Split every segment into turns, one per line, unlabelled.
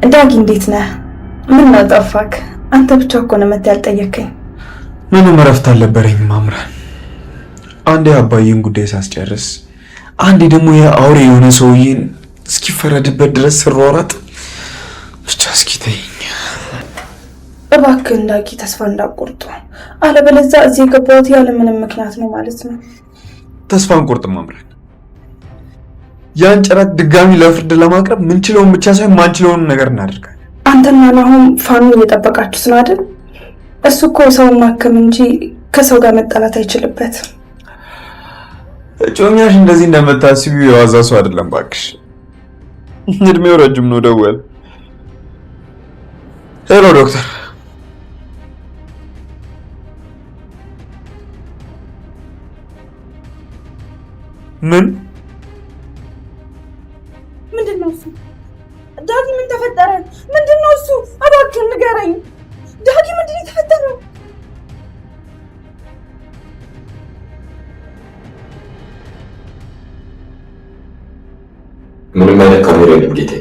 ዳጊ እንዴት ነህ? ምን ነው ጠፋክ? አንተ ብቻ እኮ ነው መጥተህ ያልጠየከኝ።
ምንም እረፍት አልነበረኝም አምራን። አንዴ አባዬን ጉዳይ ሳስጨርስ፣ አንዴ ደግሞ የአውሬ የሆነ ሰውዬን እስኪፈረድበት ድረስ ስሯሯጥ ብቻ እስኪ ተይኝ
እባክህ ዳጊ፣ ተስፋ እንዳትቆርጡ። አለበለዚያ እዚህ የገባሁት ያለ ምንም ምክንያት ነው ማለት ነው።
ተስፋ አንቆርጥም አምራን። ያን ጭራት ድጋሚ ለፍርድ ለማቅረብ ምንችለውን ብቻ ሳይሆን ማንችለውን ነገር እናደርጋለን።
አንተና ናሆም ፋኑን እየጠበቃችሁት ነው አይደል? እሱ እኮ ሰውን ማከም እንጂ ከሰው ጋር መጣላት አይችልበትም።
እጮኛሽ እንደዚህ እንደምታስቢው የዋዛ ሰው አይደለም ባክሽ። እድሜው ረጅም ነው። ደወል። ሄሎ ዶክተር።
ምንድነው እሱ? ዳጊ ምን ተፈጠረ? ምንድነው እሱ? እባክህ ንገረኝ ዳጊ፣ ምንድነው የተፈጠረው?
ምንም አይነት ካሜራ የለም ጌታዬ።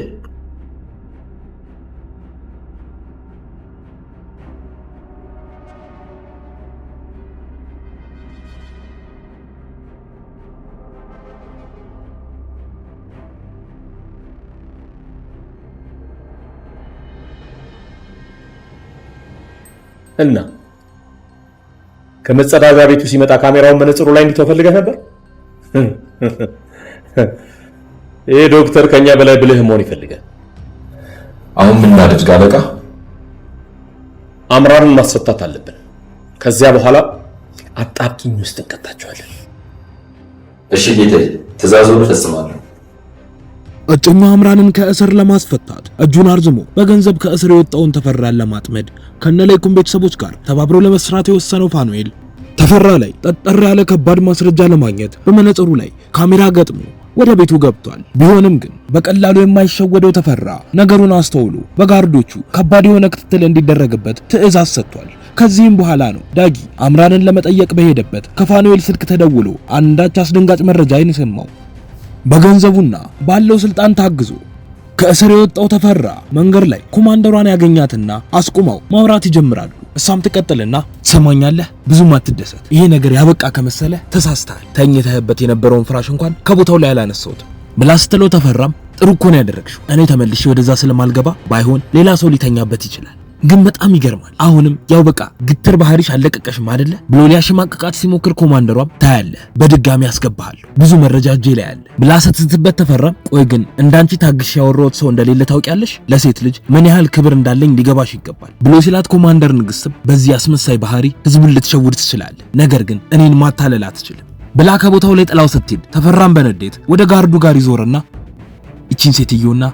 እና ከመጸዳጃ ቤቱ ሲመጣ ካሜራውን መነጽሩ ላይ እንዲተው ፈልገህ ነበር? ይሄ ዶክተር ከኛ በላይ ብልህ መሆን ይፈልጋል።
አሁን ምን እናድርግ አለቃ?
አምራንን ማስፈታት አለብን። ከዚያ በኋላ አጣብቂኝ ውስጥ እንቀጣቸዋለን።
እሺ ጌታዬ፣ ትዕዛዙን እፈጽማለሁ።
እጮኛው አምራንን ከእስር ለማስፈታት እጁን አርዝሞ በገንዘብ ከእስር የወጣውን ተፈራን ለማጥመድ ከነላይኩን ቤተሰቦች ጋር ተባብረው ለመስራት የወሰነው ፋኑኤል ተፈራ ላይ ጠጠር ያለ ከባድ ማስረጃ ለማግኘት በመነጽሩ ላይ ካሜራ ገጥሞ ወደ ቤቱ ገብቷል። ቢሆንም ግን በቀላሉ የማይሸወደው ተፈራ ነገሩን አስተውሎ በጋርዶቹ ከባድ የሆነ ክትትል እንዲደረግበት ትዕዛዝ ሰጥቷል። ከዚህም በኋላ ነው ዳጊ አምራንን ለመጠየቅ በሄደበት ከፋኑኤል ስልክ ተደውሎ አንዳች አስደንጋጭ መረጃ የሰማው። በገንዘቡና ባለው ስልጣን ታግዞ ከእስር የወጣው ተፈራ መንገድ ላይ ኮማንደሯን ያገኛትና አስቁመው ማውራት ይጀምራሉ። እሷም ትቀጥልና ትሰማኛለህ፣ ብዙም አትደሰት። ይሄ ነገር ያበቃ ከመሰለ ተሳስተሃል። ተኝተህበት የነበረውን ፍራሽ እንኳን ከቦታው ላይ አላነሳሁት ብላ ስትለው ተፈራም ጥሩ እኮ ነው ያደረግሽው። እኔ ተመልሼ ወደዛ ስለማልገባ ባይሆን ሌላ ሰው ሊተኛበት ይችላል። ግን በጣም ይገርማል። አሁንም ያው በቃ ግትር ባህሪሽ አለቀቀሽም አይደለ ብሎ ሊያሽማቅቃት ሲሞክር ኮማንደሯም ታያለህ፣ በድጋሚ አስገባሃለሁ፣ ብዙ መረጃ እጄ ላይ አለ ብላ ስትትበት ተፈራም ቆይ ግን እንዳንቺ ታግሽ ያወራሁት ሰው እንደሌለ ታውቂያለሽ? ለሴት ልጅ ምን ያህል ክብር እንዳለኝ ሊገባሽ ይገባል ብሎ ሲላት ኮማንደር ንግስትም በዚህ አስመሳይ ባህሪ ህዝቡን ልትሸውድ ትችላለህ፣ ነገር ግን እኔን ማታለል አትችልም ብላ ከቦታው ላይ ጥላው ስትሄድ ተፈራም በንዴት ወደ ጋርዱ ጋር ይዞርና እቺን ሴትዮና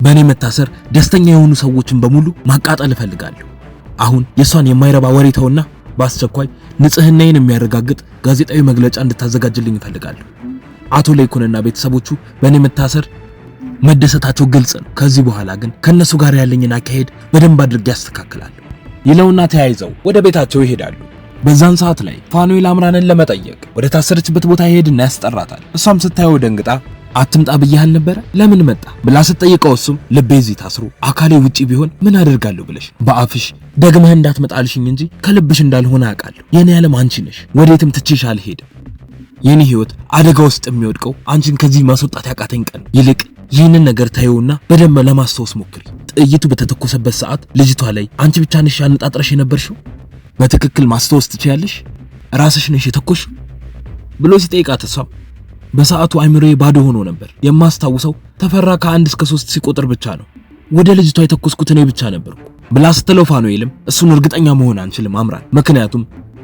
በእኔ መታሰር ደስተኛ የሆኑ ሰዎችን በሙሉ ማቃጠል እፈልጋለሁ። አሁን የሷን የማይረባ ወሬ ተውና በአስቸኳይ ንጽህናዬን የሚያረጋግጥ ጋዜጣዊ መግለጫ እንድታዘጋጅልኝ እፈልጋለሁ። አቶ ለይኩንና ቤተሰቦቹ በእኔ መታሰር መደሰታቸው ግልጽ ነው። ከዚህ በኋላ ግን ከነሱ ጋር ያለኝን አካሄድ በደንብ አድርጌ ያስተካክላለሁ ይለውና ተያይዘው ወደ ቤታቸው ይሄዳሉ። በዛን ሰዓት ላይ ፋኑኤል አምራንን ለመጠየቅ ወደ ታሰረችበት ቦታ ይሄድና ያስጠራታል። እሷም ስታየው ደንግጣ አትምጣ ብያህል ነበረ ለምን መጣ ብላ ስትጠይቀው እሱም ልቤ እዚህ ታስሮ አካሌ ውጪ ቢሆን ምን አደርጋለሁ ብለሽ በአፍሽ ደግመህ እንዳትመጣልሽኝ እንጂ ከልብሽ እንዳልሆነ አውቃለሁ። የኔ ዓለም አንቺ ነሽ፣ ወዴትም ትቼሽ አልሄድም። የኔ ህይወት አደጋ ውስጥ የሚወድቀው አንቺን ከዚህ ማስወጣት ያቃተኝ ቀን። ይልቅ ይህንን ነገር ታዩና በደንብ ለማስታወስ ሞክሪ። ጥይቱ በተተኮሰበት ሰዓት ልጅቷ ላይ አንቺ ብቻ ነሽ ያነጣጥረሽ የነበርሽው? በትክክል ማስታወስ ትችያለሽ? ራስሽ ነሽ የተኮሽው ብሎ ሲጠይቃት እሷም በሰዓቱ አይምሮዬ ባዶ ሆኖ ነበር። የማስታውሰው ተፈራ ከ1 እስከ 3 ሲቆጥር ብቻ ነው። ወደ ልጅቷ የተኮስኩት እኔ ብቻ ነበርኩ ብላ ስትለው ፋኑኤልም እሱን እርግጠኛ መሆን አንችልም አምራን፣ ምክንያቱም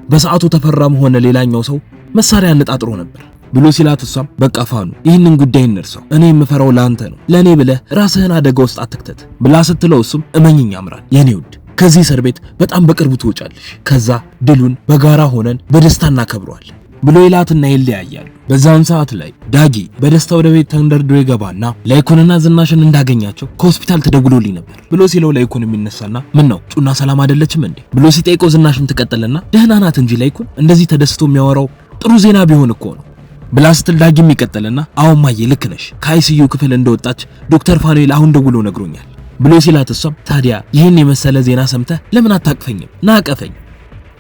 በሰዓቱ ተፈራም ሆነ ሌላኛው ሰው መሳሪያ አነጣጥሮ ነበር ብሎ ሲላት እሷም በቃ ፋኑ ይህንን ጉዳይ እንርሳው፣ እኔ የምፈራው ለአንተ ነው፣ ለኔ ብለህ ራስህን አደጋ ውስጥ አትክተት ብላ ስትለው እሱም እመኝኝ አምራን የኔ ውድ ከዚህ እስር ቤት በጣም በቅርቡ ትወጫለሽ፣ ከዛ ድሉን በጋራ ሆነን በደስታ እናከብረዋለን ብሎ ይላትና ይለያያሉ። በዛን ሰዓት ላይ ዳጊ በደስታ ወደ ቤት ተንደርድሮ ይገባና ላይኩንና ዝናሽን እንዳገኛቸው ከሆስፒታል ተደውሎልኝ ነበር ብሎ ሲለው ላይኩን የሚነሳና ምን ነው ጩና ሰላም አይደለችም እንዴ ብሎ ሲጠይቀው ዝናሽን ትቀጥልና ደህና ናት እንጂ ላይኩን እንደዚህ ተደስቶ የሚያወራው ጥሩ ዜና ቢሆን እኮ ነው ብላ ስትል ዳጊም ይቀጥልና አሁን ማየ ልክ ነሽ፣ ከአይሲዩ ክፍል እንደወጣች ዶክተር ፋኑኤል አሁን ደውሎ ነግሮኛል ብሎ ሲላት እሷም ታዲያ ይህን የመሰለ ዜና ሰምተህ ለምን አታቅፈኝም? ናቀፈኝ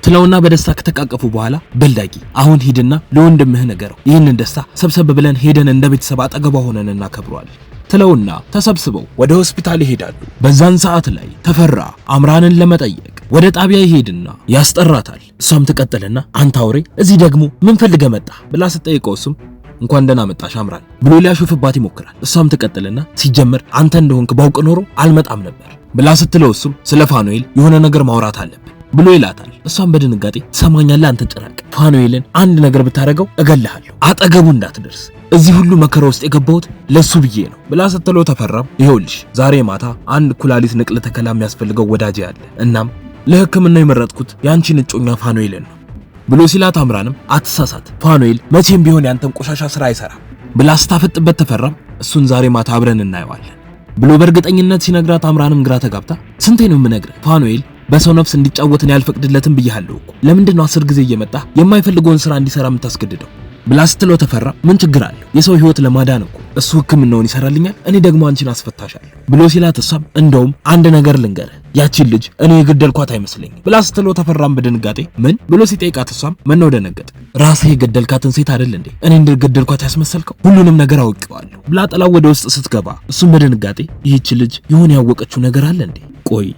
ትለውና በደስታ ከተቃቀፉ በኋላ በልዳጊ አሁን ሂድና ለወንድምህ ነገረው። ይህንን ደስታ ሰብሰብ ብለን ሄደን እንደ ቤተሰብ አጠገቧ ሆነን እናከብረዋለን ትለውና ተሰብስበው ወደ ሆስፒታል ይሄዳሉ። በዛን ሰዓት ላይ ተፈራ አምራንን ለመጠየቅ ወደ ጣቢያ ይሄድና ያስጠራታል። እሷም ትቀጥልና አንተ አውሬ እዚህ ደግሞ ምን ፈልገህ መጣ ብላ ስትጠይቀው እሱም እንኳን ደህና መጣሽ አምራን ብሎ ሊያሾፍባት ይሞክራል። እሷም ትቀጥልና ሲጀመር አንተ እንደሆንክ ባውቅ ኖሮ አልመጣም ነበር ብላ ስትለው እሱም ስለ ፋኑኤል የሆነ ነገር ማውራት አለብን ብሎ ይላታል። እሷም በድንጋጤ ትሰማኛለህ አንተ ጭራቅ፣ ፋኑኤልን አንድ ነገር ብታረገው እገልሃለሁ፣ አጠገቡ እንዳትደርስ፣ እዚህ ሁሉ መከራ ውስጥ የገባሁት ለሱ ብዬ ነው ብላ ስትለው ተፈራም ይኸውልሽ ዛሬ ማታ አንድ ኩላሊት ንቅለ ተከላ የሚያስፈልገው ወዳጄ አለ፣ እናም ለሕክምና የመረጥኩት ያንቺን እጮኛ ፋኑኤልን ነው ብሎ ሲላት አምራንም አትሳሳት፣ ፋኑኤል መቼም ቢሆን ያንተን ቆሻሻ ስራ አይሰራም ብላ ስታፈጥበት ተፈራም እሱን ዛሬ ማታ አብረን እናየዋለን ብሎ በእርግጠኝነት ሲነግራት አምራንም ግራ ተጋብታ ስንቴ ነው የምነግርህ ፋኑኤል በሰው ነፍስ እንዲጫወትን ያልፈቅድለትን ብያለሁ እኮ ለምንድነው 10 ጊዜ እየመጣ የማይፈልገውን ስራ እንዲሰራ የምታስገድደው ብላ ስትለው ተፈራ ምን ችግር አለው የሰው ህይወት ለማዳን እኮ እሱ ህክምናውን ይሰራልኛል እኔ ደግሞ አንቺን አስፈታሻለሁ ብሎ ሲላት እሷም እንደውም አንድ ነገር ልንገርህ ያቺን ልጅ እኔ የገደልኳት አይመስለኝም ብላ ስትለው ተፈራም በድንጋጤ ምን ብሎ ሲጠይቃት እሷም ምን ነው ደነገጠ ራስህ የገደልካትን ሴት አይደል እንዴ እኔ እንደገደልኳት ያስመሰልከው ሁሉንም ነገር አውቄዋለሁ ብላ ጥላው ወደ ውስጥ ስትገባ እሱም በድንጋጤ ይህች ልጅ የሆነ ያወቀችው ነገር አለ እንዴ ቆይ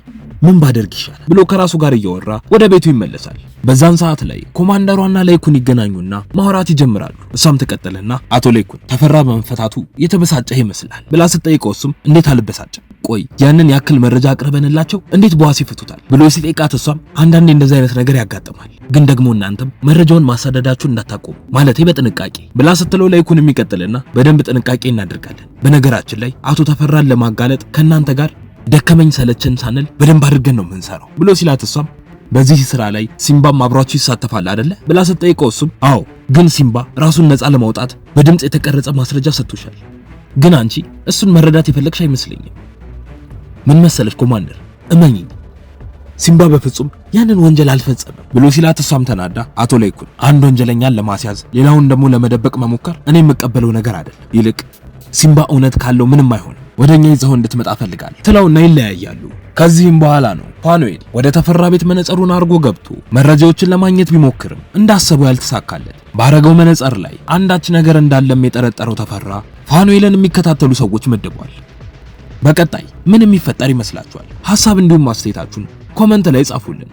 ምን ባደርግ ይሻላል ብሎ ከራሱ ጋር እያወራ ወደ ቤቱ ይመለሳል። በዛን ሰዓት ላይ ኮማንደሯና ላይኩን ይገናኙና ማውራት ይጀምራሉ። እሷም ተቀጠለና አቶ ላይኩን ተፈራ በመፈታቱ የተበሳጨህ ይመስላል ብላ ስትጠይቀው እሱም እንዴት አልበሳጭም ቆይ ያንን ያክል መረጃ አቅርበንላቸው እንዴት በዋስ ይፈቱታል ብሎ ሲጠይቃት እሷም አንዳንዴ እንደዛ አይነት ነገር ያጋጥማል ግን ደግሞ እናንተም መረጃውን ማሳደዳችሁን እንዳታቆሙ ማለቴ በጥንቃቄ ብላ ስትለው ላይኩን የሚቀጥልና በደንብ ጥንቃቄ እናደርጋለን በነገራችን ላይ አቶ ተፈራን ለማጋለጥ ከናንተ ጋር ደከመኝ ሰለቸን ሳንል በደንብ አድርገን ነው የምንሰራው ብሎ ሲላት እሷም በዚህ ስራ ላይ ሲምባም አብሯችሁ ይሳተፋል አይደለ ብላ ስትጠይቀው እሱም አዎ ግን ሲምባ ራሱን ነፃ ለማውጣት በድምጽ የተቀረጸ ማስረጃ ሰጥቶሻል ግን አንቺ እሱን መረዳት የፈለግሽ አይመስለኝም ምን መሰለሽ ኮማንደር እመኚኝ ሲምባ በፍጹም ያንን ወንጀል አልፈጸመም ብሎ ሲላት እሷም ተናዳ አቶ ላይኩን አንድ ወንጀለኛን ለማስያዝ ሌላውን ደግሞ ለመደበቅ መሞከር እኔ የምቀበለው ነገር አይደለም ይልቅ ሲምባ እውነት ካለው ምንም አይሆንም ወደኛ ይዘው እንድትመጣ ፈልጋለሁ ትለውና ይለያያሉ። ከዚህም በኋላ ነው ፋኑኤል ወደ ተፈራ ቤት መነጽሩን አርጎ ገብቶ መረጃዎችን ለማግኘት ቢሞክርም እንዳሰበው ያልተሳካለት ባረገው መነጽር ላይ አንዳች ነገር እንዳለም የጠረጠረው ተፈራ ፋኑኤልን የሚከታተሉ ሰዎች መድቧል። በቀጣይ ምን የሚፈጠር ይመስላችኋል? ሐሳብ እንዲሁም አስተያየታችሁን ኮሜንት ላይ ጻፉልን።